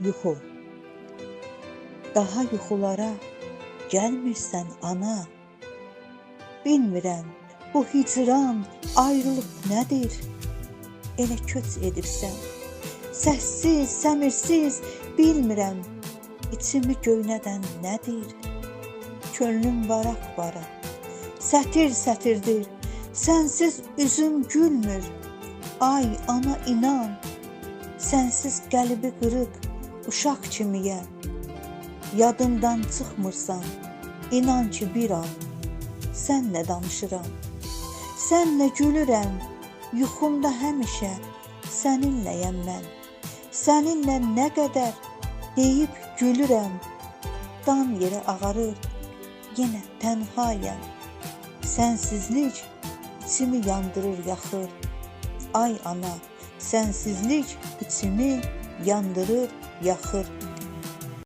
Yuxu. Daha yuxulara gəlmirsən ana. Bilmirəm bu hicran, ayrılıq nədir? Elə köç edibsən. Səssiz, səmirsiz, bilmirəm içimi göynədən nədir? Könlüm varaq-varaq, sətir-sətirdir. Sənsiz üzüm gülmür. Ay ana inan, sənsiz qəlbi qırıq uşaq kimiyəm. Yadımdan çıxmırsan, inan ki bir an sənlə danışıram. Sənlə gülürəm, yuxumda həmişə səninləyəm mən. Səninlə nə qədər deyib gülürəm. Dan yerə ağarır, yenə tənhayəm. Sənsizlik içimi yandırır, yaxır. Ay ana, sənsizlik içimi yandırır, yaxır.